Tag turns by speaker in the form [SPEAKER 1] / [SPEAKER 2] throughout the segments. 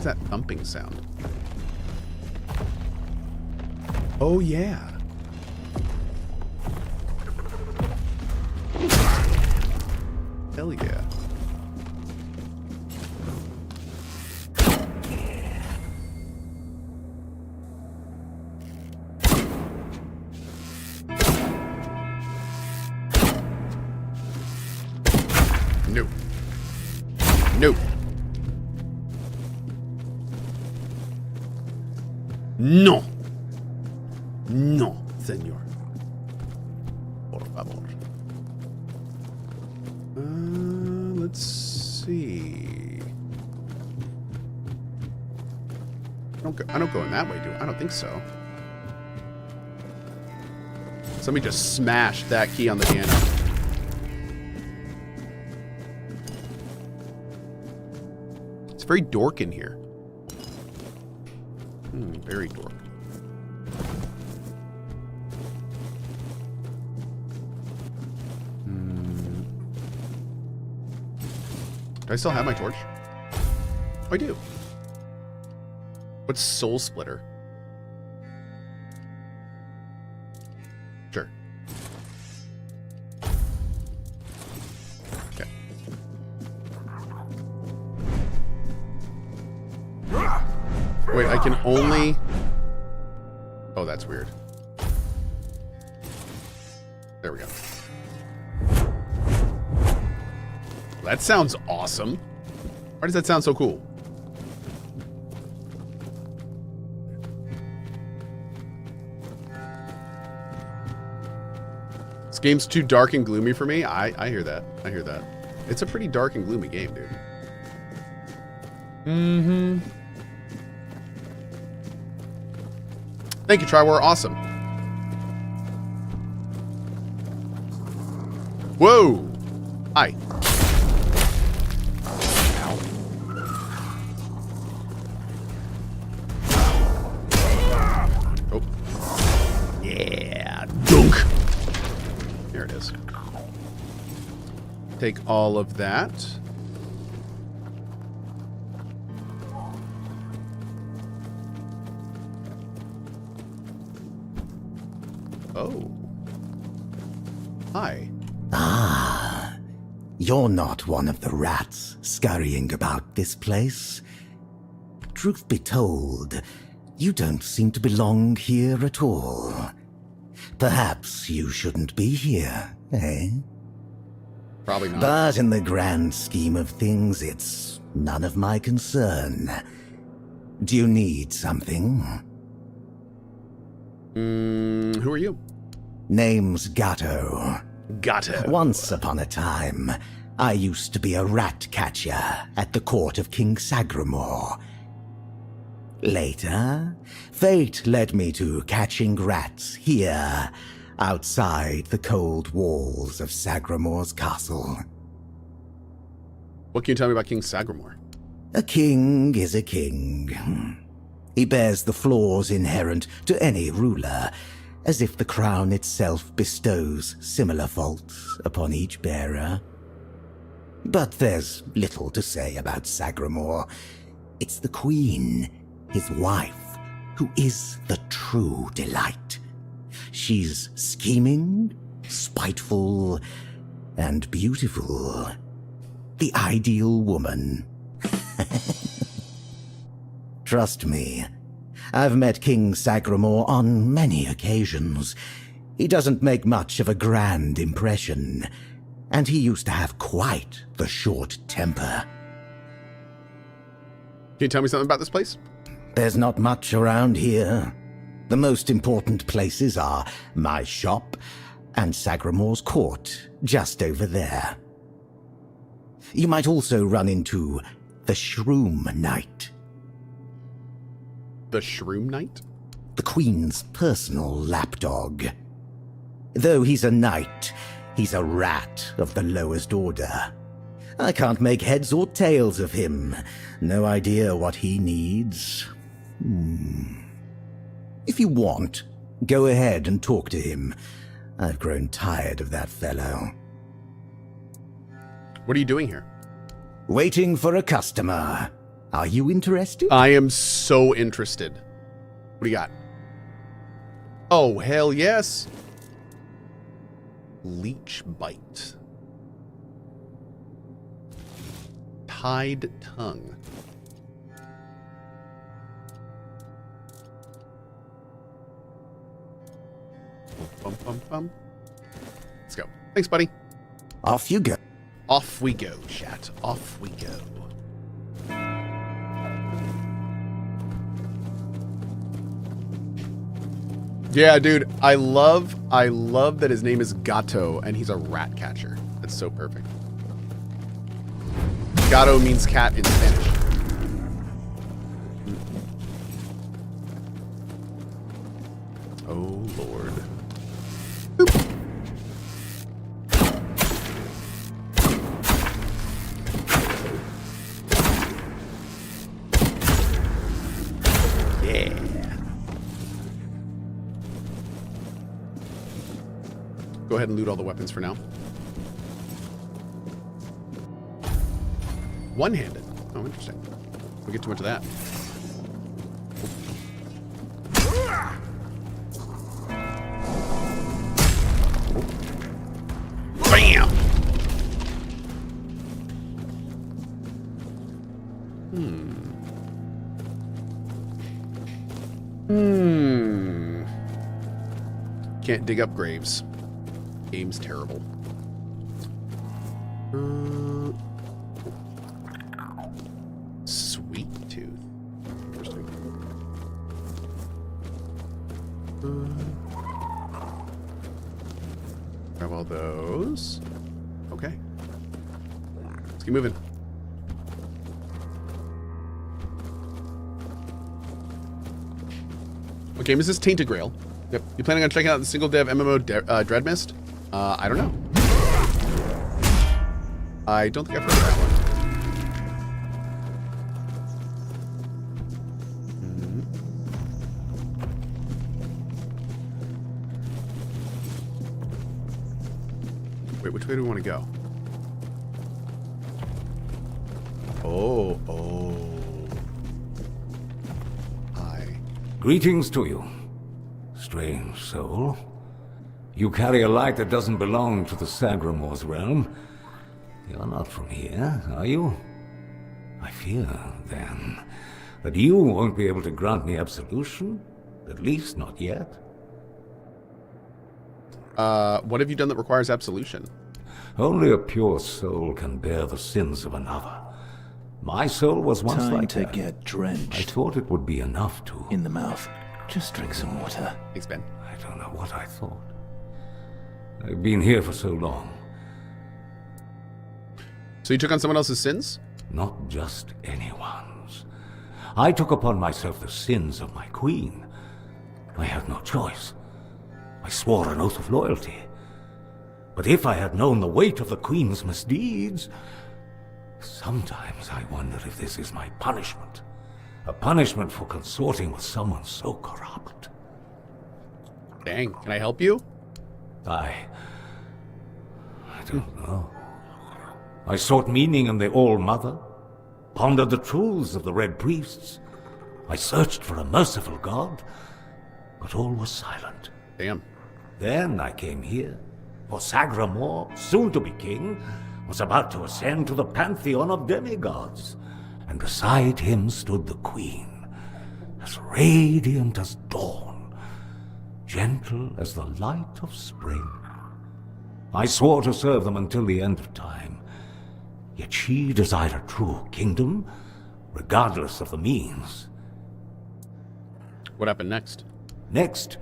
[SPEAKER 1] that thumping sound? Oh, yeah. Hell yeah. Nope. Nope. No. No, señor. Por favor. Let's see. I don't go in that way, do I? I don't think so. Somebody just smashed that key on the piano. It's very dork in here. Very dork. Do I still have my torch? Oh, I do. What's Soul Splitter? Sure. Okay. Wait, I can only... Oh, that's weird. There we go. That sounds awesome. Why does that sound so cool? This game's too dark and gloomy for me. I hear that. I hear that. It's a pretty dark and gloomy game, dude. Mm-hmm. Thank you, Triwar. Awesome. Whoa. Hi. Oh. Yeah. Dunk. Here it is. Take all of that. Oh. Hi.
[SPEAKER 2] Ah, you're not one of the rats scurrying about this place. Truth be told, you don't seem to belong here at all. Perhaps you shouldn't be here, eh?
[SPEAKER 1] Probably not.
[SPEAKER 2] But in the grand scheme of things, it's none of my concern. Do you need something?
[SPEAKER 1] Who are you?
[SPEAKER 2] Name's Gatto.
[SPEAKER 1] Gatto.
[SPEAKER 2] Once upon a time, I used to be a rat catcher at the court of King Sagramore. Later, fate led me to catching rats here, outside the cold walls of Sagramore's castle.
[SPEAKER 1] What can you tell me about King Sagramore?
[SPEAKER 2] A king is a king. He bears the flaws inherent to any ruler, as if the crown itself bestows similar faults upon each bearer. But there's little to say about Sagramore. It's the queen, his wife, who is the true delight. She's scheming, spiteful, and beautiful. The ideal woman. Trust me, I've met King Sagramore on many occasions. He doesn't make much of a grand impression, and he used to have quite the short temper.
[SPEAKER 1] Can you tell me something about this place?
[SPEAKER 2] There's not much around here. The most important places are my shop and Sagramore's court, just over there. You might also run into the Shroom Knight.
[SPEAKER 1] The Shroom Knight?
[SPEAKER 2] The Queen's personal lapdog. Though he's a knight, he's a rat of the lowest order. I can't make heads or tails of him. No idea what he needs. If you want, go ahead and talk to him. I've grown tired of that fellow.
[SPEAKER 1] What are you doing here?
[SPEAKER 2] Waiting for a customer. Are you interested?
[SPEAKER 1] I am so interested. What do you got? Oh, hell yes. Leech bite. Tied tongue. Bum, bum, bum. Let's go. Thanks, buddy.
[SPEAKER 2] Off you go.
[SPEAKER 1] Off we go, chat. Off we go. Yeah, dude, I love that his name is Gato and he's a rat catcher. That's so perfect. Gato means cat in Spanish. Oh, Lord. Boop. Yeah. Go ahead and loot all the weapons for now. One-handed. Oh, interesting. We'll get too much of that. Bam! Can't dig up graves. Game's terrible. Sweet tooth. Interesting. Grab all those. Okay. Let's keep moving. What game is this? Tainted Grail. Yep. You planning on checking out the single dev MMO Dreadmist? I don't know. I don't think I've heard of that one. Wait, which way do we want to go? Oh. Hi.
[SPEAKER 3] Greetings to you, strange soul. You carry a light that doesn't belong to the Sagramor's realm. You're not from here, are you? I fear, then, that you won't be able to grant me absolution. At least not yet.
[SPEAKER 1] What have you done that requires absolution?
[SPEAKER 3] Only a pure soul can bear the sins of another. My soul was once like that.
[SPEAKER 4] Time to get drenched.
[SPEAKER 3] I thought it would be enough to...
[SPEAKER 4] In the mouth. Just drink some water.
[SPEAKER 1] Thanks, Ben.
[SPEAKER 3] I don't know what I thought. I've been here for so long.
[SPEAKER 1] So you took on someone else's sins?
[SPEAKER 3] Not just anyone's. I took upon myself the sins of my queen. I had no choice. I swore an oath of loyalty. But if I had known the weight of the queen's misdeeds... Sometimes I wonder if this is my punishment. A punishment for consorting with someone so corrupt.
[SPEAKER 1] Dang, can I help you?
[SPEAKER 3] I don't know. I sought meaning in the All-Mother, pondered the truths of the Red Priests. I searched for a merciful God, but all was silent.
[SPEAKER 1] Damn.
[SPEAKER 3] Then I came here, for Sagramor, soon to be king, was about to ascend to the pantheon of demigods, and beside him stood the Queen, as radiant as dawn, gentle as the light of spring. I swore to serve them until the end of time, yet she desired a true kingdom, regardless of the means.
[SPEAKER 1] What happened next?
[SPEAKER 3] Next,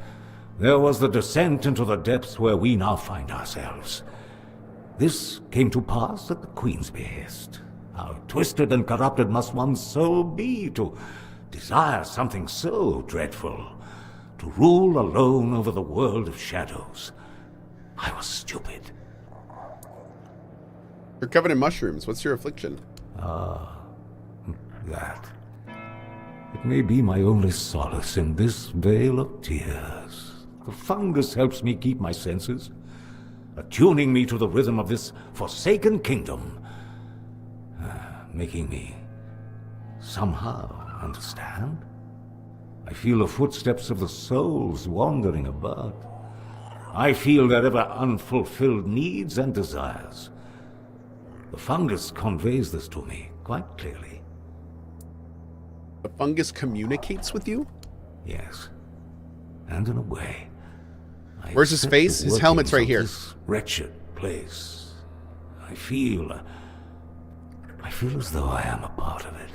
[SPEAKER 3] there was the descent into the depths where we now find ourselves. This came to pass at the Queen's behest. How twisted and corrupted must one's soul be to desire something so dreadful, to rule alone over the world of shadows. I was stupid.
[SPEAKER 1] You're covered in mushrooms. What's your affliction?
[SPEAKER 3] That. It may be my only solace in this vale of tears. The fungus helps me keep my senses, attuning me to the rhythm of this forsaken kingdom, making me somehow understand. I feel the footsteps of the souls wandering about. I feel their ever unfulfilled needs and desires. The fungus conveys this to me quite clearly.
[SPEAKER 1] The fungus communicates with you?
[SPEAKER 3] Yes. And in a way, I
[SPEAKER 1] Where's his
[SPEAKER 3] accept
[SPEAKER 1] face?
[SPEAKER 3] the
[SPEAKER 1] His helmet's
[SPEAKER 3] workings
[SPEAKER 1] right
[SPEAKER 3] of
[SPEAKER 1] here.
[SPEAKER 3] This wretched place. I feel as though I am a part of it.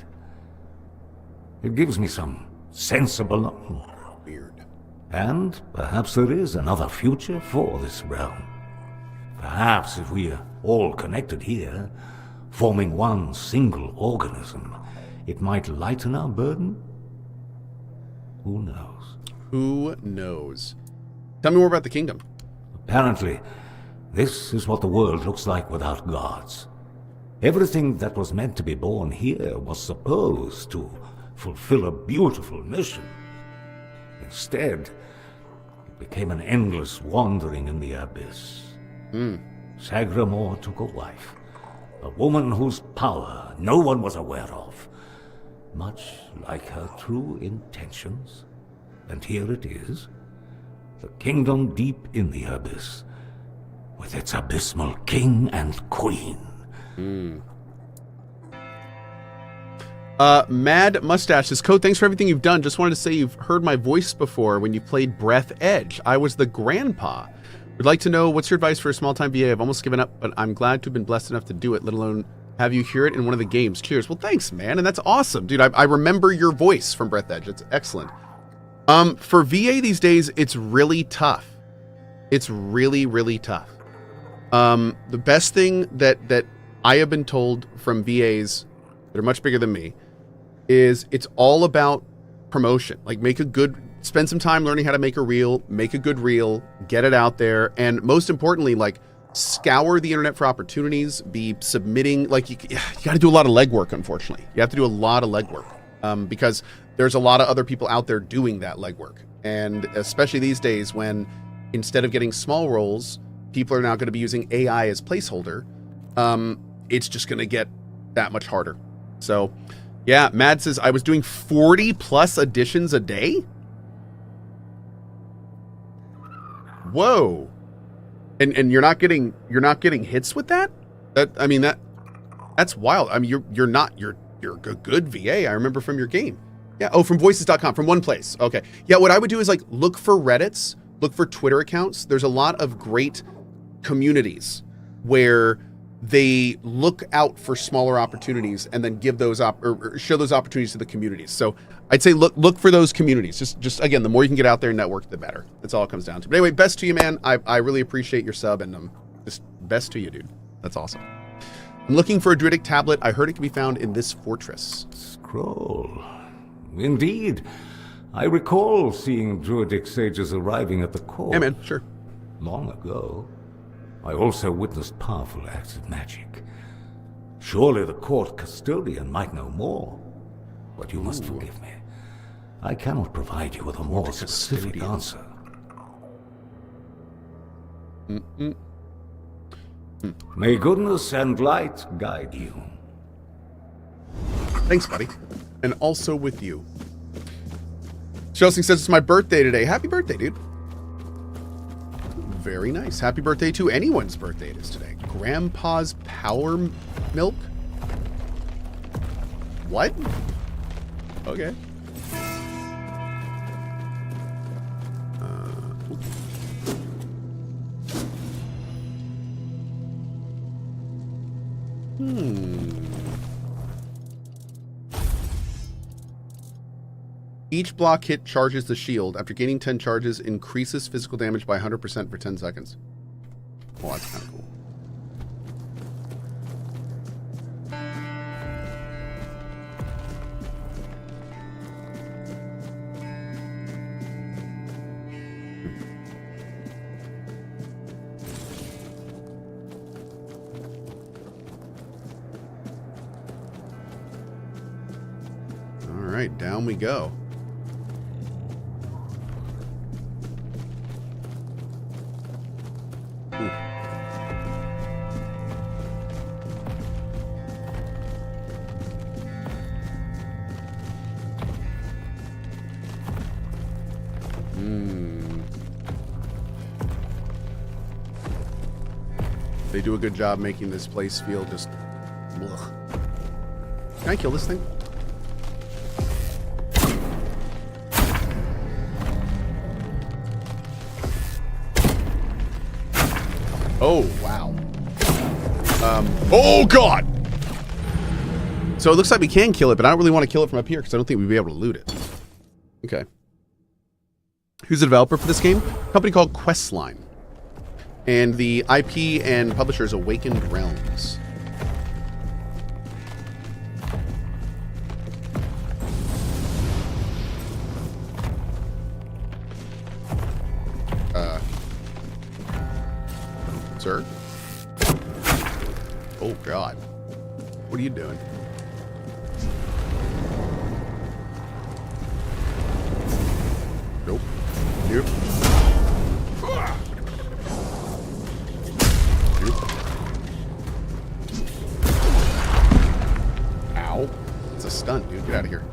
[SPEAKER 3] It gives me some sense of belonging.
[SPEAKER 1] Weird.
[SPEAKER 3] And perhaps there is another future for this realm. Perhaps if we are all connected here, forming one single organism, it might lighten our burden? Who knows?
[SPEAKER 1] Who knows? Tell me more about the kingdom.
[SPEAKER 3] Apparently, this is what the world looks like without gods. Everything that was meant to be born here was supposed to fulfill a beautiful mission. Instead, it became an endless wandering in the abyss. Sagramore took a wife, a woman whose power no one was aware of, much like her true intentions. And here it is, the kingdom deep in the abyss, with its abysmal king and queen.
[SPEAKER 1] Mad Mustache says, Cohh, thanks for everything you've done. Just wanted to say you've heard my voice before when you played Breath Edge. I was the grandpa. Would like to know what's your advice for a small-time VA. I've almost given up, but I'm glad to have been blessed enough to do it, let alone have you hear it in one of the games. Cheers. Well, thanks, man. And that's awesome. Dude, I remember your voice from Breath Edge. It's excellent. For VA these days, it's really tough. It's really, really tough. The best thing that I have been told from VAs that are much bigger than me is it's all about promotion. Like, spend some time learning how to make a reel, make a good reel, get it out there, and most importantly, like, scour the internet for opportunities, be submitting. Like, you got to do a lot of legwork, unfortunately. You have to do a lot of legwork because there's a lot of other people out there doing that legwork. And especially these days when instead of getting small roles, people are now going to be using AI as placeholder. It's just going to get that much harder. So, yeah, Mad says, I was doing 40 plus editions a day. Whoa. And you're not getting hits with that? That's wild. I mean, you're a good VA. I remember from your game. Yeah. Oh, from voices.com, from one place. Okay. Yeah. What I would do is like look for Reddits, look for Twitter accounts. There's a lot of great communities where they look out for smaller opportunities and then give those or show those opportunities to the communities. So I'd say look for those communities. Just again, the more you can get out there and network, the better. That's all it comes down to. But anyway, best to you, man. I really appreciate your sub, and just best to you, dude. That's awesome. I'm looking for a druidic tablet. I heard it can be found in this fortress.
[SPEAKER 3] Scroll. Indeed. I recall seeing druidic sages arriving at the court.
[SPEAKER 1] Yeah, man. Sure.
[SPEAKER 3] Long ago. I also witnessed powerful acts of magic. Surely the court custodian might know more. But you must forgive me. I cannot provide you with a more specific answer. May goodness and light guide you.
[SPEAKER 1] Thanks, buddy. And also with you. Chelsea says it's my birthday today. Happy birthday, dude. Very nice. Happy birthday to anyone's birthday it is today. Grandpa's Power Milk? What? Okay. Each block hit charges the shield. After gaining 10 charges, increases physical damage by 100% for 10 seconds. Well, that's kind of cool. All right, down we go. They do a good job making this place feel just... Ugh. Can I kill this thing? Oh, wow. Oh, God! So it looks like we can kill it, but I don't really want to kill it from up here because I don't think we'd be able to loot it. Okay. Who's the developer for this game? A company called Questline. And the IP and publisher is Awakened Realms. Sir? Oh, God. What are you doing? Nope. Nope. Ow. It's a stunt, dude. Get out of here.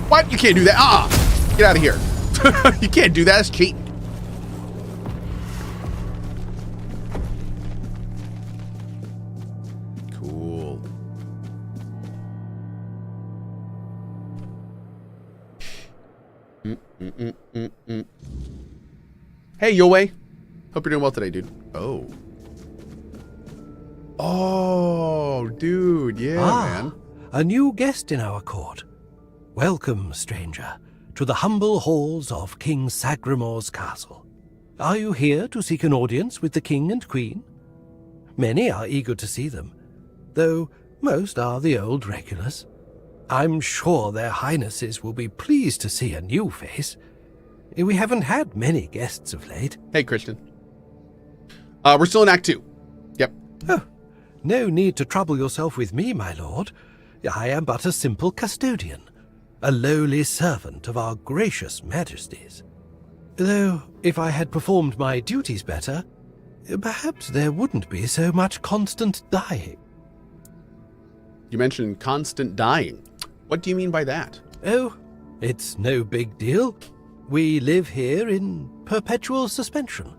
[SPEAKER 1] What? You can't do that. Get out of here. You can't do that. That's cheating. Cool. Hey, Yoei. Hope you're doing well today, dude. Oh. Oh, dude. Yeah, man.
[SPEAKER 5] A new guest in our court. Welcome, stranger, to the humble halls of King Sagramor's castle. Are you here to seek an audience with the king and queen? Many are eager to see them, though most are the old regulars. I'm sure their highnesses will be pleased to see a new face. We haven't had many guests of late.
[SPEAKER 1] Hey, Christian. We're still in Act 2. Yep.
[SPEAKER 5] Oh, no need to trouble yourself with me, my lord. I am but a simple custodian. A lowly servant of our gracious majesties. Though, if I had performed my duties better, perhaps there wouldn't be so much constant dying.
[SPEAKER 1] You mentioned constant dying. What do you mean by that?
[SPEAKER 5] Oh, it's no big deal. We live here in perpetual suspension.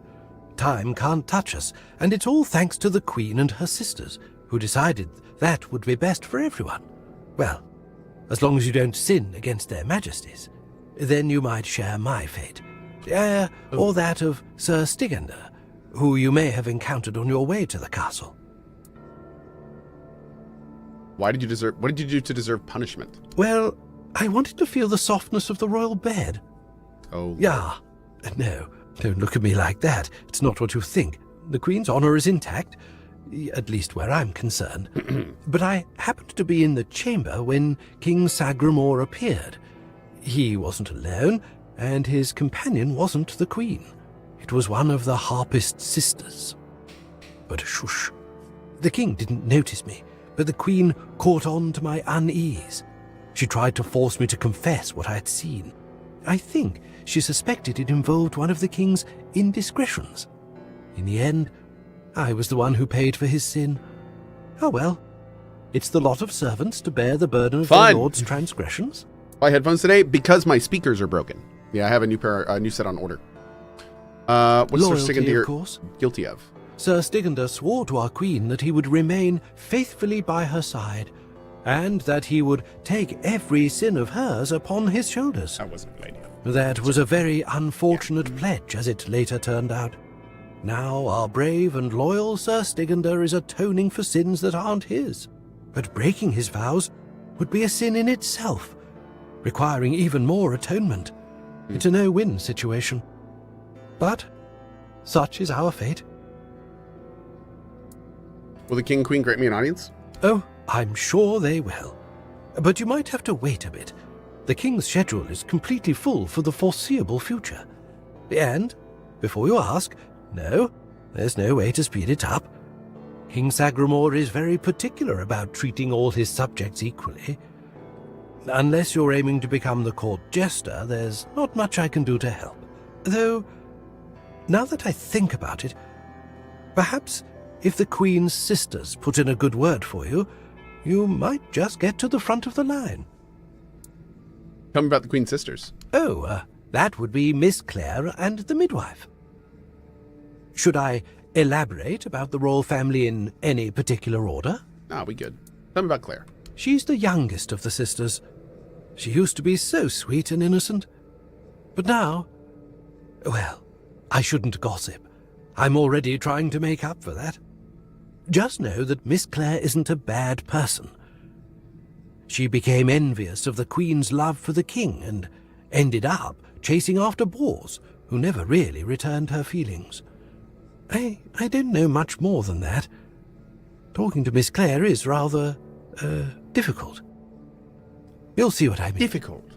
[SPEAKER 5] Time can't touch us, and it's all thanks to the Queen and her sisters, who decided that would be best for everyone. Well, as long as you don't sin against their majesties, then you might share my fate. Or that of Sir Stigender, who you may have encountered on your way to the castle.
[SPEAKER 1] What did you do to deserve punishment?
[SPEAKER 5] Well, I wanted to feel the softness of the royal bed.
[SPEAKER 1] Oh.
[SPEAKER 5] Yeah. No, don't look at me like that. It's not what you think. The Queen's honor is intact. At least where I'm concerned. But I happened to be in the chamber when King Sagramor appeared. He wasn't alone, and his companion wasn't the Queen. It was one of the harpist sisters. But shush. The king didn't notice me, but the Queen caught on to my unease. She tried to force me to confess what I had seen. I think she suspected it involved one of the king's indiscretions. In the end, I was the one who paid for his sin. Oh well, it's the lot of servants to bear the burden of their lord's transgressions.
[SPEAKER 1] My headphones today because my speakers are broken. Yeah, I have a new set on order. What's
[SPEAKER 5] Loyalty,
[SPEAKER 1] Sir Stigender
[SPEAKER 5] of course.
[SPEAKER 1] guilty of?
[SPEAKER 5] Sir Stigender swore to our queen that he would remain faithfully by her side, and that he would take every sin of hers upon his shoulders.
[SPEAKER 1] That wasn't a good idea.
[SPEAKER 5] That was a very unfortunate pledge, as it later turned out. Now our brave and loyal Sir Stigender is atoning for sins that aren't his. But breaking his vows would be a sin in itself, requiring even more atonement. It's a no-win situation. But such is our fate.
[SPEAKER 1] Will the king and queen grant me an audience?
[SPEAKER 5] Oh, I'm sure they will. But you might have to wait a bit. The king's schedule is completely full for the foreseeable future. And, before you ask, no, there's no way to speed it up. King Sagramor is very particular about treating all his subjects equally. Unless you're aiming to become the court jester, there's not much I can do to help. Though, now that I think about it, perhaps if the Queen's sisters put in a good word for you, you might just get to the front of the line.
[SPEAKER 1] Tell me about the Queen's sisters.
[SPEAKER 5] Oh, that would be Miss Clare and the midwife. Should I elaborate about the royal family in any particular order?
[SPEAKER 1] Ah, we good. Tell me about Claire.
[SPEAKER 5] She's the youngest of the sisters. She used to be so sweet and innocent. But now, well, I shouldn't gossip. I'm already trying to make up for that. Just know that Miss Clare isn't a bad person. She became envious of the Queen's love for the king and ended up chasing after boars who never really returned her feelings. I don't know much more than that. Talking to Miss Clare is rather, difficult. You'll see what I mean.
[SPEAKER 1] Difficult.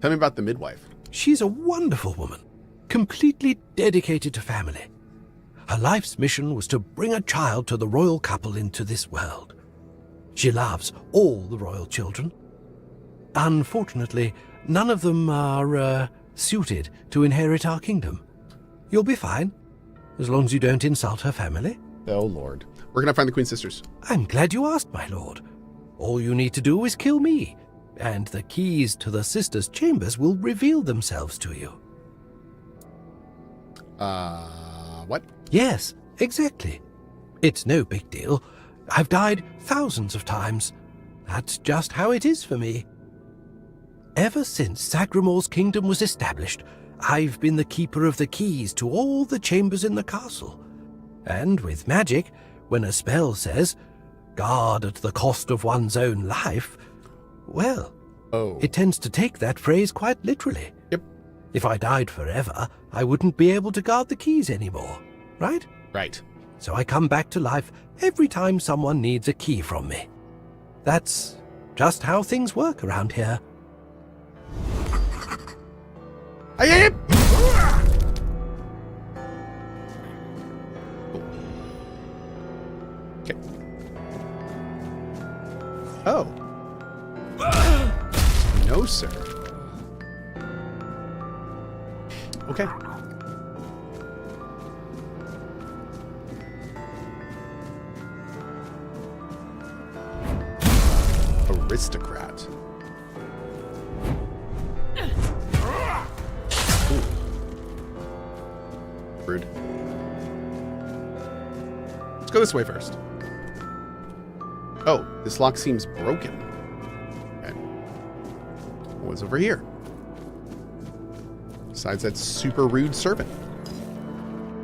[SPEAKER 1] Tell me about the midwife.
[SPEAKER 5] She's a wonderful woman, completely dedicated to family. Her life's mission was to bring a child to the royal couple into this world. She loves all the royal children. Unfortunately, none of them are, suited to inherit our kingdom. You'll be fine, as long as you don't insult her family.
[SPEAKER 1] Oh, Lord. Where can I find the Queen's sisters?
[SPEAKER 5] I'm glad you asked, my lord. All you need to do is kill me, and the keys to the sisters' chambers will reveal themselves to you.
[SPEAKER 1] What?
[SPEAKER 5] Yes, exactly. It's no big deal. I've died thousands of times. That's just how it is for me. Ever since Sagramor's kingdom was established, I've been the keeper of the keys to all the chambers in the castle. And with magic, when a spell says, guard at the cost of one's own life, well, it tends to take that phrase quite literally.
[SPEAKER 1] Yep.
[SPEAKER 5] If I died forever, I wouldn't be able to guard the keys anymore, right?
[SPEAKER 1] Right.
[SPEAKER 5] So I come back to life every time someone needs a key from me. That's just how things work around here.
[SPEAKER 1] Okay. Oh. No, sir. Okay. Aristocrat. Ooh. Rude. Let's go this way first. Oh, this lock seems broken. Okay. What's over here? Besides that super rude servant.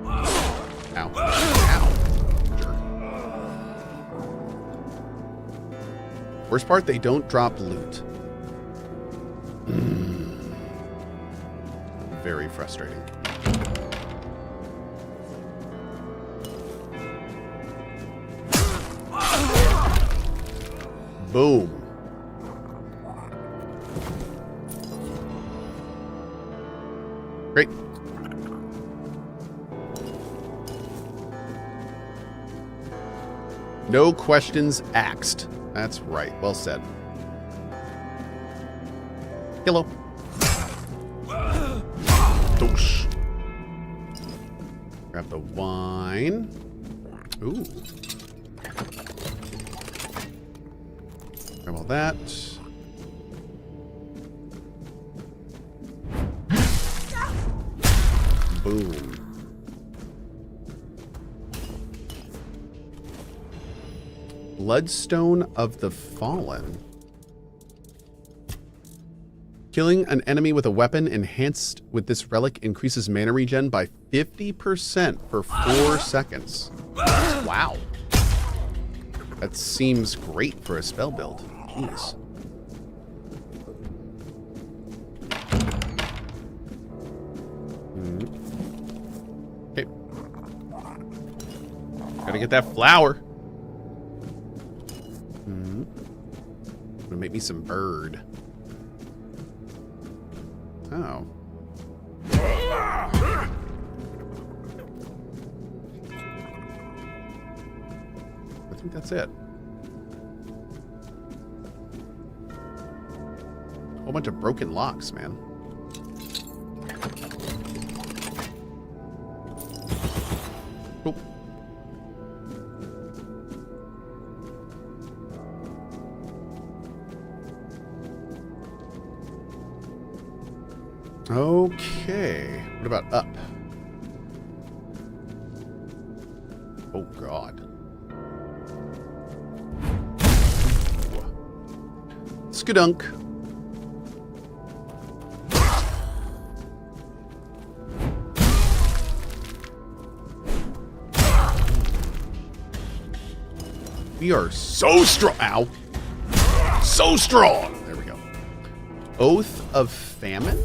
[SPEAKER 1] Ow. Ow. Jerk. Worst part, they don't drop loot. Very frustrating. Boom. Great. No questions asked. That's right. Well said. Hello. Doosh. Grab the wine. Ooh. Grab all that. Boom. Bloodstone of the Fallen. Killing an enemy with a weapon enhanced with this relic increases mana regen by 50% for 4 seconds. Wow. That seems great for a spell build. Jeez. Okay. Gotta get that flower. Gonna make me some bird. Oh. I think that's it. A whole bunch of broken locks, man. Oh. Okay. What about up? Oh, God. Skadunk. We are so strong. Ow. So strong. There we go. Oath of Famine?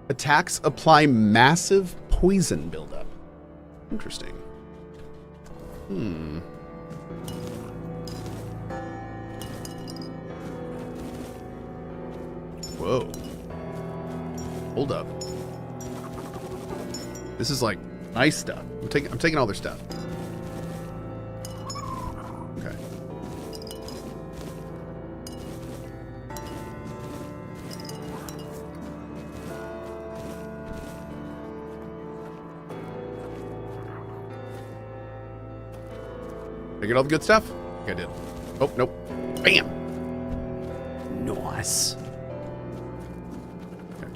[SPEAKER 1] Attacks apply massive poison buildup. Interesting. Whoa. Hold up. This is like nice stuff. I'm taking all their stuff. Okay. Did I get all the good stuff? I think I did. Oh, nope. Bam! Nice. Okay.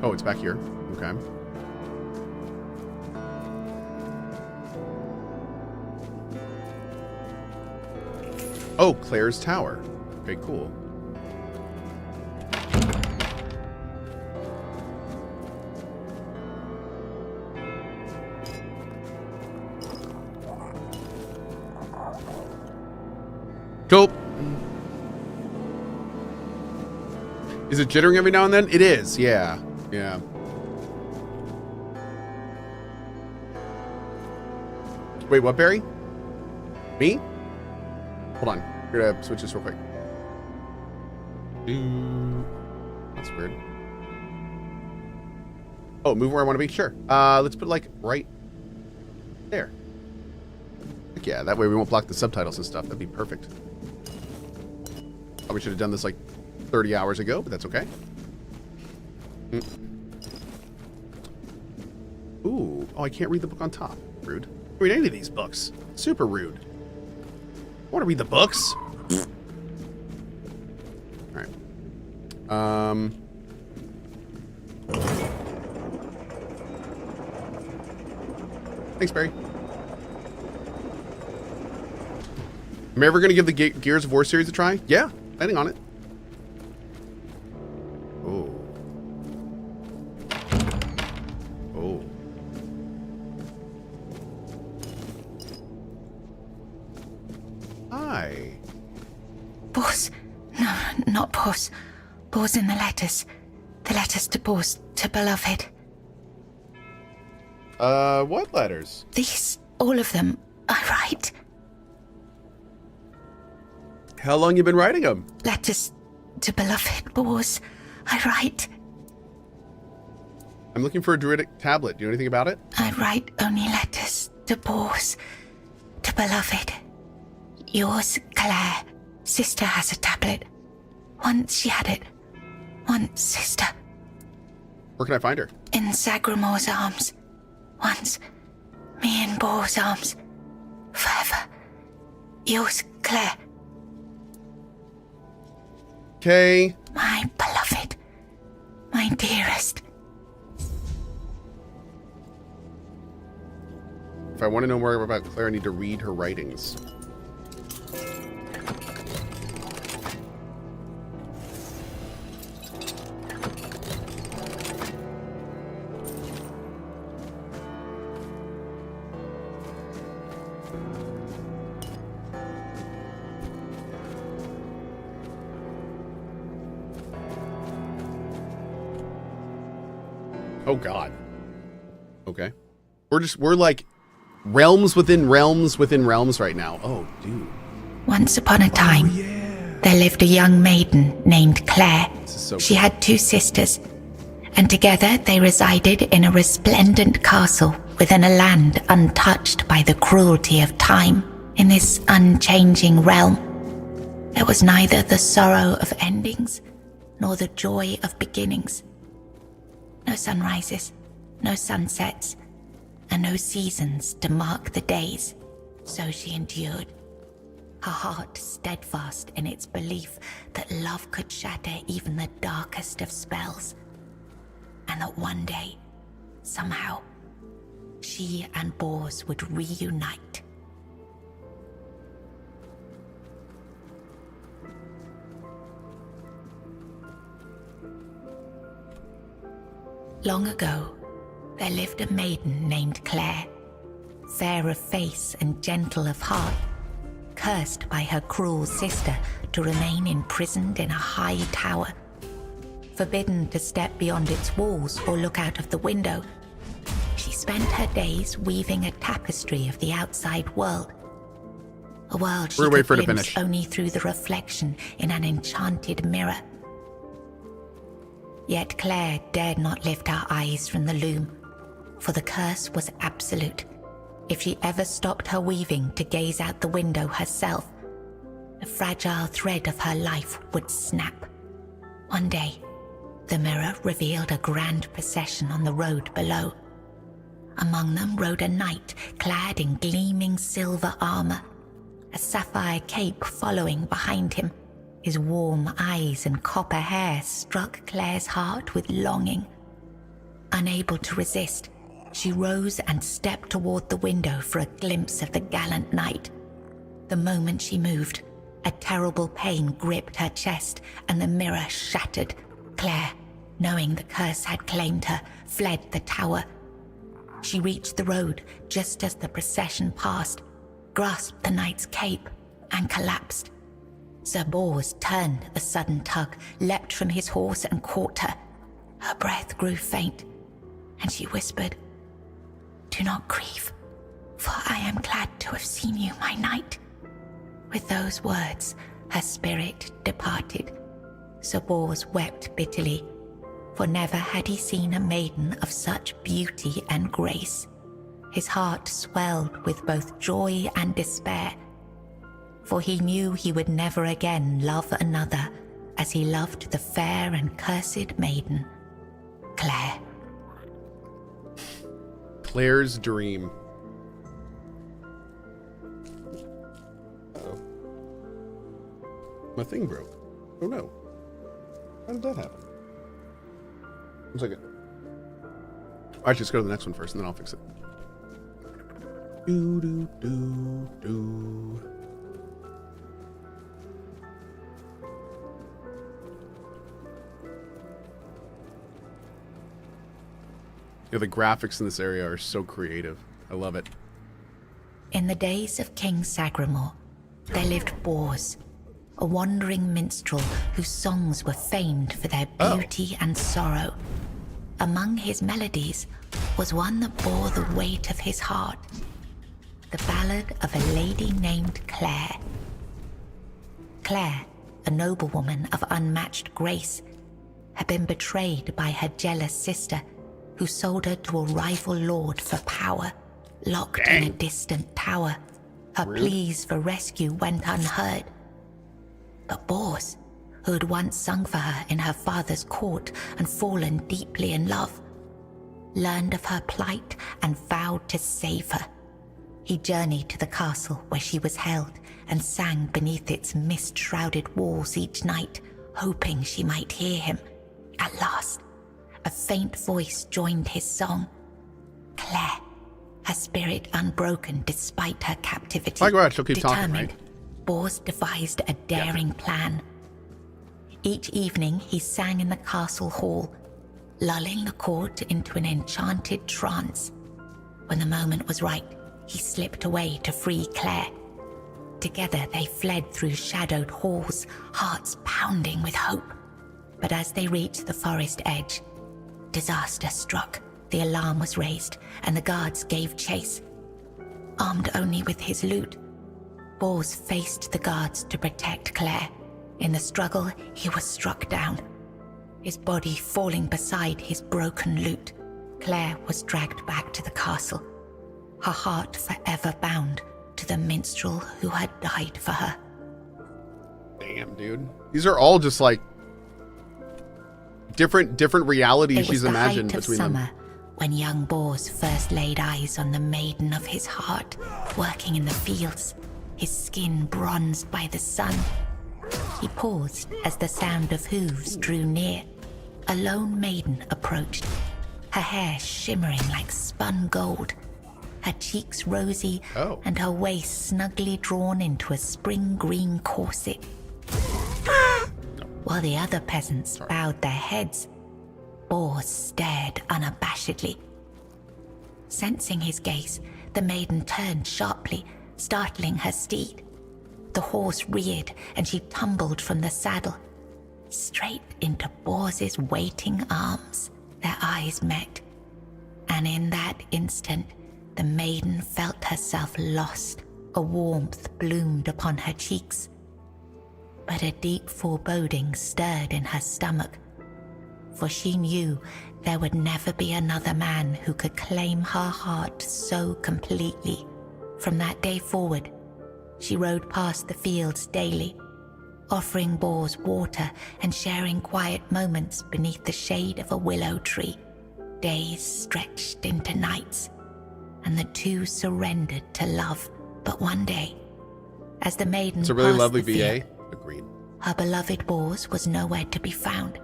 [SPEAKER 1] Oh, it's back here. Okay. Oh, Claire's Tower. Okay, cool. Cool. Is it jittering every now and then? It is, yeah. Yeah. Wait, what, Barry? Me? Hold on. We're gonna switch this real quick. That's weird. Oh, move where I want to be? Sure. Let's put it like right there. Heck yeah, that way we won't block the subtitles and stuff. That'd be perfect. Probably should have done this like 30 hours ago, but that's okay. Ooh. Oh, I can't read the book on top. Rude. I can't read any of these books. Super rude. I want to read the books. Alright. Thanks, Barry. Am I ever going to give the Gears of War series a try? Yeah, planning on it. Oh. Oh. Hi.
[SPEAKER 6] Boss. No, not boss. Boss in the letters. The letters to boss, to beloved.
[SPEAKER 1] What letters?
[SPEAKER 6] These, all of them, I write.
[SPEAKER 1] How long you been writing them?
[SPEAKER 6] Letters to beloved, boss. I write.
[SPEAKER 1] I'm looking for a druidic tablet. Do you know anything about it?
[SPEAKER 6] I write only letters to boss, to beloved. Yours, Claire. Sister has a tablet. Once she had it. Once, sister.
[SPEAKER 1] Where can I find her?
[SPEAKER 6] In Sagramor's arms. Once, me in Boar's arms. Forever. Yours, Claire.
[SPEAKER 1] Okay.
[SPEAKER 6] My beloved. My dearest.
[SPEAKER 1] If I want to know more about Claire, I need to read her writings. Oh God. Okay. We're like realms within realms within realms right now. Oh, dude.
[SPEAKER 6] Once upon a time, there lived a young maiden named Claire.
[SPEAKER 1] So
[SPEAKER 6] she had 2 sisters, and together they resided in a resplendent castle within a land untouched by the cruelty of time. In this unchanging realm, there was neither the sorrow of endings nor the joy of beginnings. No sunrises, no sunsets, and no seasons to mark the days, so she endured, her heart steadfast in its belief that love could shatter even the darkest of spells, and that one day, somehow, she and Bors would reunite. Long ago, there lived a maiden named Claire, fair of face and gentle of heart, cursed by her cruel sister to remain imprisoned in a high tower. Forbidden to step beyond its walls or look out of the window, she spent her days weaving a tapestry of the outside world. A world she could glimpse only through the reflection in an enchanted mirror. Yet Claire dared not lift her eyes from the loom, for the curse was absolute. If she ever stopped her weaving to gaze out the window herself, the fragile thread of her life would snap. One day, the mirror revealed a grand procession on the road below. Among them rode a knight clad in gleaming silver armor, a sapphire cape following behind him. His warm eyes and copper hair struck Claire's heart with longing. Unable to resist, she rose and stepped toward the window for a glimpse of the gallant knight. The moment she moved, a terrible pain gripped her chest and the mirror shattered. Claire, knowing the curse had claimed her, fled the tower. She reached the road just as the procession passed, grasped the knight's cape, and collapsed. Sir Bors turned at the sudden tug, leapt from his horse and caught her. Her breath grew faint, and she whispered, "Do not grieve, for I am glad to have seen you, my knight." With those words, her spirit departed. Sir Bors wept bitterly, for never had he seen a maiden of such beauty and grace. His heart swelled with both joy and despair, for he knew he would never again love another as he loved the fair and cursed maiden, Claire.
[SPEAKER 1] Claire's dream. Uh-oh. My thing broke. Oh no. How did that happen? 1 second. Actually, let's go to the next one first and then I'll fix it. Do do do do. Yeah, the graphics in this area are so creative. I love it.
[SPEAKER 6] In the days of King Sagramore, there lived Bors, a wandering minstrel whose songs were famed for their beauty and sorrow. Among his melodies was one that bore the weight of his heart, the ballad of a lady named Claire. Claire, a noblewoman of unmatched grace, had been betrayed by her jealous sister, who sold her to a rival lord for power, locked in a distant tower. Her pleas for rescue went unheard. But Bors, who had once sung for her in her father's court and fallen deeply in love, learned of her plight and vowed to save her. He journeyed to the castle where she was held and sang beneath its mist-shrouded walls each night, hoping she might hear him. At last, a faint voice joined his song. Claire, her spirit unbroken despite her captivity,
[SPEAKER 1] she'll keep talking, right?
[SPEAKER 6] Bors devised a daring plan. Each evening he sang in the castle hall, lulling the court into an enchanted trance. When the moment was right, he slipped away to free Claire. Together they fled through shadowed halls, hearts pounding with hope. But as they reached the forest edge, disaster struck. The alarm was raised, and the guards gave chase. Armed only with his lute, Bors faced the guards to protect Claire. In the struggle, he was struck down, his body falling beside his broken lute. Claire was dragged back to the castle, her heart forever bound to the minstrel who had died for her.
[SPEAKER 1] Damn, dude. These are all just like different realities she's imagined between them.
[SPEAKER 6] It was the height of summer when young Bors first laid eyes on the maiden of his heart, working in the fields, his skin bronzed by the sun. He paused as the sound of hooves drew near. A lone maiden approached, her hair shimmering like spun gold, her cheeks rosy, and her waist snugly drawn into a spring green corset. While the other peasants bowed their heads, Bors stared unabashedly. Sensing his gaze, the maiden turned sharply, startling her steed. The horse reared, and she tumbled from the saddle, straight into Bors's waiting arms. Their eyes met, and in that instant, the maiden felt herself lost. A warmth bloomed upon her cheeks, but a deep foreboding stirred in her stomach, for she knew there would never be another man who could claim her heart so completely. From that day forward, she rode past the fields daily, offering Bors water and sharing quiet moments beneath the shade of a willow tree. Days stretched into nights, and the two surrendered to love. But one day, as the maiden
[SPEAKER 1] It's a really
[SPEAKER 6] passed
[SPEAKER 1] lovely
[SPEAKER 6] the
[SPEAKER 1] VA.
[SPEAKER 6] field,
[SPEAKER 1] Agreed.
[SPEAKER 6] her beloved Bors was nowhere to be found.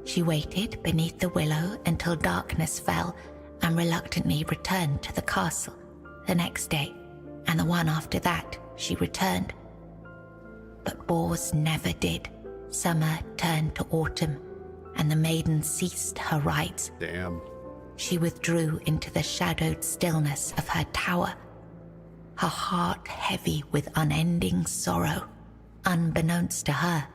[SPEAKER 6] She waited beneath the willow until darkness fell and reluctantly returned to the castle. The next day, and the one after that, she returned. But Bors never did. Summer turned to autumn, and the maiden ceased her rides.
[SPEAKER 1] Damn.
[SPEAKER 6] She withdrew into the shadowed stillness of her tower, her heart heavy with unending sorrow. Unbeknownst to her,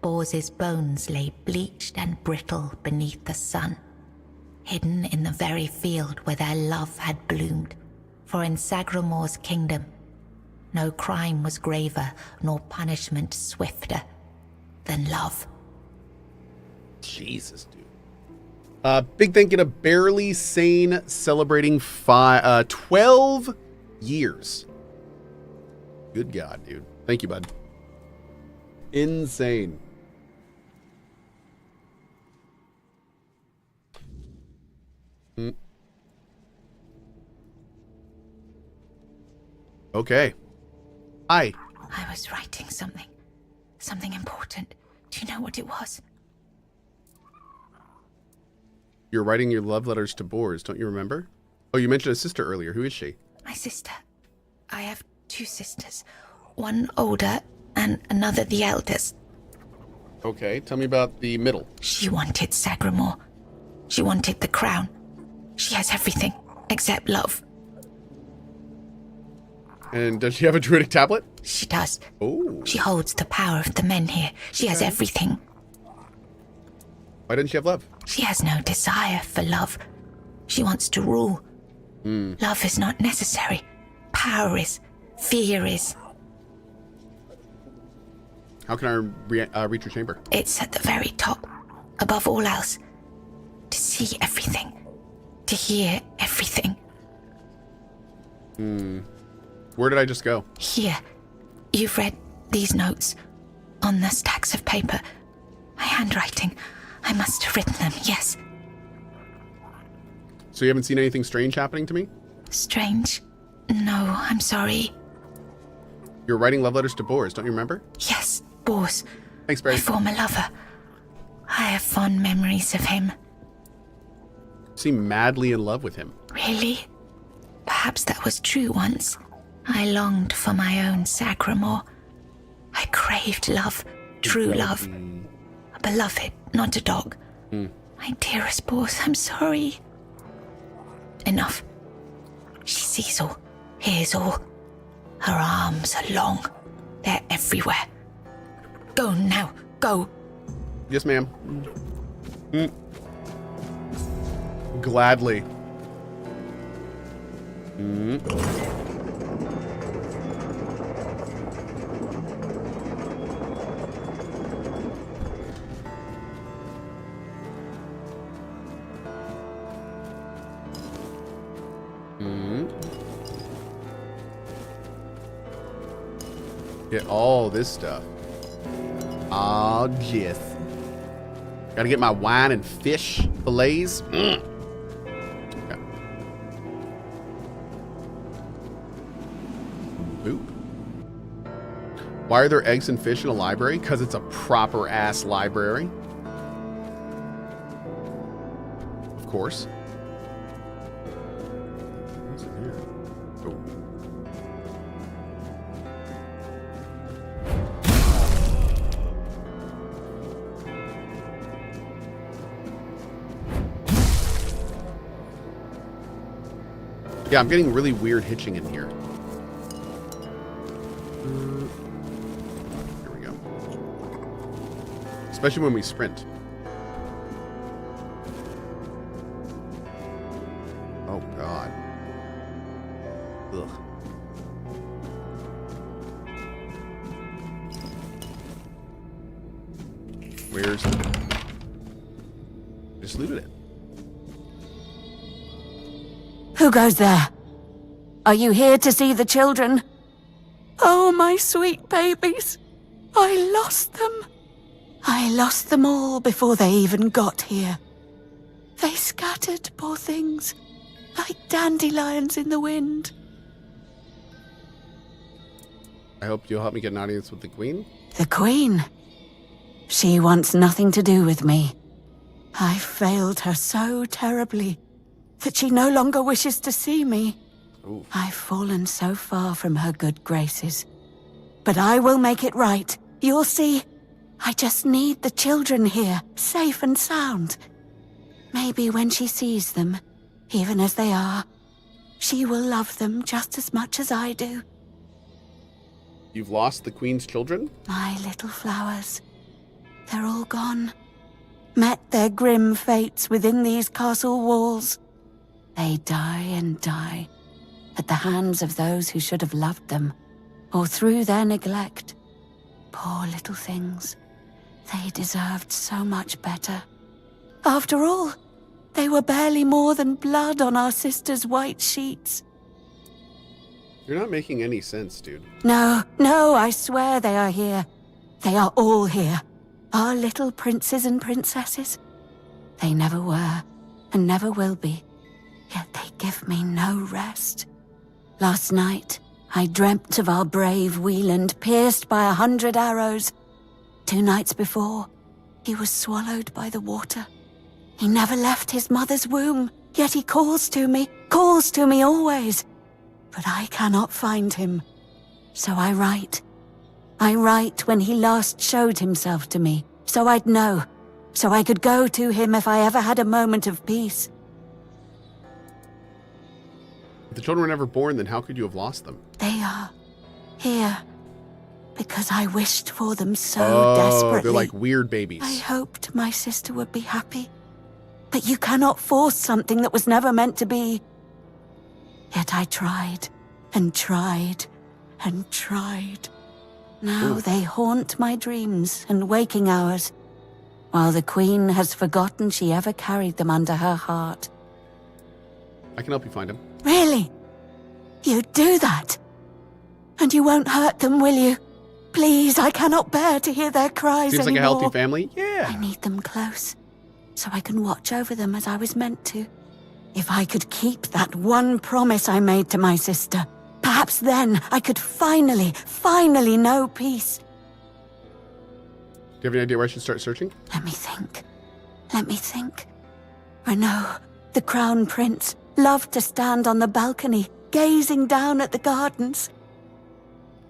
[SPEAKER 6] Bors's bones lay bleached and brittle beneath the sun, hidden in the very field where their love had bloomed. For in Sagramor's kingdom, no crime was graver nor punishment swifter than love.
[SPEAKER 1] Jesus, dude. Big thank you to Barely Sane celebrating 12 years. Good God, dude. Thank you, bud. Insane. Okay. Hi.
[SPEAKER 6] I was writing something important. Do you know what it was?
[SPEAKER 1] You're writing your love letters to Bors, don't you remember? Oh, you mentioned a sister earlier. Who is she?
[SPEAKER 6] My sister. I have two sisters. One older and another the eldest.
[SPEAKER 1] Okay, tell me about the middle.
[SPEAKER 6] She wanted Sagramor. She wanted the crown. She has everything except love.
[SPEAKER 1] And does she have a druidic tablet?
[SPEAKER 6] She does.
[SPEAKER 1] Oh.
[SPEAKER 6] She holds the power of the men here. She has everything.
[SPEAKER 1] Why doesn't she have love?
[SPEAKER 6] She has no desire for love. She wants to rule. Love is not necessary. Power is. Fear is.
[SPEAKER 1] How can I reach your chamber?
[SPEAKER 6] It's at the very top. Above all else. To see everything. To hear everything.
[SPEAKER 1] Where did I just go?
[SPEAKER 6] Here. You've read these notes. On the stacks of paper. My handwriting. I must have written them, yes.
[SPEAKER 1] So you haven't seen anything strange happening to me?
[SPEAKER 6] Strange? No, I'm sorry.
[SPEAKER 1] You're writing love letters to Bors, don't you remember?
[SPEAKER 6] Yes, Bors.
[SPEAKER 1] Thanks, Barry.
[SPEAKER 6] My former lover. I have fond memories of him.
[SPEAKER 1] You seem madly in love with him.
[SPEAKER 6] Really? Perhaps that was true once. I longed for my own Sagramor. I craved love, true love. A beloved, not a dog. My dearest Bors, I'm sorry. Enough. She sees all, hears all. Her arms are long. They're everywhere. Go now, go.
[SPEAKER 1] Yes, ma'am. Gladly. Get all this stuff. Oh, yes. Gotta get my wine and fish fillets. Ooh. Why are there eggs and fish in a library? Because it's a proper-ass library. Of course. What's in here? Oh. Yeah, I'm getting really weird hitching in here. Here we go. Especially when we sprint. Oh, God. Ugh. Where's... Just looted it.
[SPEAKER 7] Who goes there? Are you here to see the children? Oh, my sweet babies. I lost them. I lost them all before they even got here. They scattered, poor things, like dandelions in the wind.
[SPEAKER 1] I hope you'll help me get an audience with the Queen.
[SPEAKER 7] The Queen? She wants nothing to do with me. I failed her so terribly that she no longer wishes to see me.
[SPEAKER 1] Ooh.
[SPEAKER 7] I've fallen so far from her good graces. But I will make it right. You'll see. I just need the children here, safe and sound. Maybe when she sees them, even as they are, she will love them just as much as I do.
[SPEAKER 1] You've lost the Queen's children?
[SPEAKER 7] My little flowers. They're all gone. Met their grim fates within these castle walls. They die and die at the hands of those who should have loved them, or through their neglect. Poor little things. They deserved so much better. After all, they were barely more than blood on our sister's white sheets.
[SPEAKER 1] You're not making any sense, dude.
[SPEAKER 7] No, I swear they are here. They are all here. Our little princes and princesses. They never were, and never will be. Yet they give me no rest. Last night, I dreamt of our brave Wieland pierced by 100 arrows. 2 nights before, he was swallowed by the water. He never left his mother's womb, yet he calls to me always. But I cannot find him. So I write. I write when he last showed himself to me, so I'd know, so I could go to him if I ever had a moment of peace.
[SPEAKER 1] If the children were never born, then how could you have lost them?
[SPEAKER 7] They are here because I wished for them so desperately.
[SPEAKER 1] They're like weird babies.
[SPEAKER 7] I hoped my sister would be happy. But you cannot force something that was never meant to be. Yet I tried and tried and tried. Now they haunt my dreams and waking hours, while the Queen has forgotten she ever carried them under her heart.
[SPEAKER 1] I can help you find them.
[SPEAKER 7] Really? You'd do that? And you won't hurt them, will you? Please, I cannot bear to hear their cries
[SPEAKER 1] Seems
[SPEAKER 7] anymore.
[SPEAKER 1] like a healthy family. Yeah.
[SPEAKER 7] I need them close, so I can watch over them as I was meant to. If I could keep that one promise I made to my sister, perhaps then I could finally know peace.
[SPEAKER 1] Do you have any idea where I should start searching?
[SPEAKER 7] Let me think. Renaud, the Crown Prince, loved to stand on the balcony, gazing down at the gardens,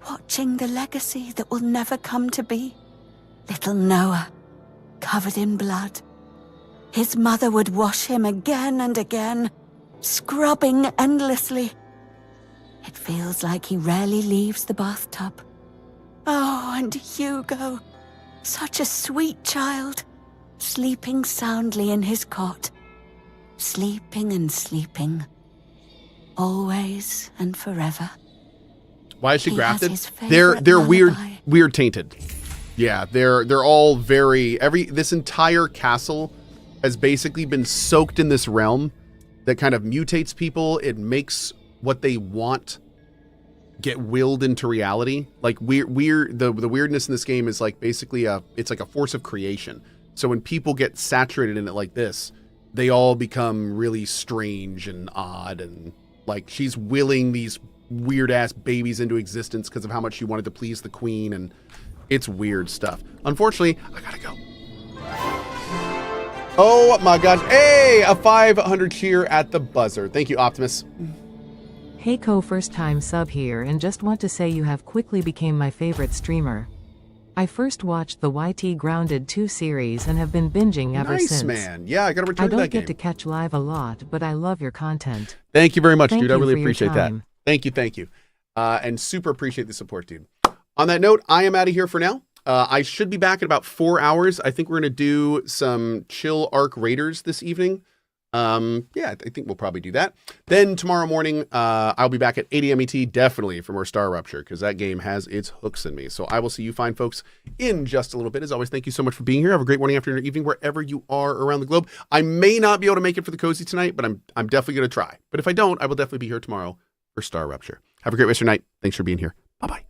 [SPEAKER 7] watching the legacy that will never come to be. Little Noah, covered in blood. His mother would wash him again and again, scrubbing endlessly. It feels like he rarely leaves the bathtub. Oh, and Hugo, such a sweet child, sleeping soundly in his cot, sleeping and sleeping, always and forever.
[SPEAKER 1] Why is she
[SPEAKER 7] He
[SPEAKER 1] grafted?
[SPEAKER 7] has his favorite
[SPEAKER 1] They're
[SPEAKER 7] lullaby.
[SPEAKER 1] weird tainted. Yeah, they're all very this entire castle has basically been soaked in this realm that kind of mutates people. It makes what they want get willed into reality. Like the weirdness in this game is like basically it's like a force of creation. So when people get saturated in it like this, they all become really strange and odd, and like she's willing these weird ass babies into existence because of how much she wanted to please the queen, and it's weird stuff. Unfortunately, I gotta go. Oh my gosh. Hey, a 500 cheer at the buzzer. Thank you, Optimus.
[SPEAKER 8] Hey Cohh, first time sub here, and just want to say you have quickly became my favorite streamer. I first watched the YT Grounded 2 series and have been binging ever since.
[SPEAKER 1] Nice, man. Yeah, I gotta return
[SPEAKER 8] I
[SPEAKER 1] to that
[SPEAKER 8] don't
[SPEAKER 1] game.
[SPEAKER 8] get to catch live a lot, but I love your content.
[SPEAKER 1] Thank you very much,
[SPEAKER 8] Thank
[SPEAKER 1] dude. I
[SPEAKER 8] you
[SPEAKER 1] really
[SPEAKER 8] for your
[SPEAKER 1] appreciate that.
[SPEAKER 8] time.
[SPEAKER 1] Thank you. And super appreciate the support, dude. On that note, I am out of here for now. I should be back in about 4 hours. I think we're going to do some chill Arc Raiders this evening. Yeah, I think we'll probably do that. Then tomorrow morning, I'll be back at 8 a.m. ET, definitely for more Star Rupture, because that game has its hooks in me. So I will see you fine folks in just a little bit. As always, thank you so much for being here. Have a great morning, afternoon, or evening, wherever you are around the globe. I may not be able to make it for the cozy tonight, but I'm definitely going to try. But if I don't, I will definitely be here tomorrow for Star Rupture. Have a great rest of your night. Thanks for being here. Bye-bye.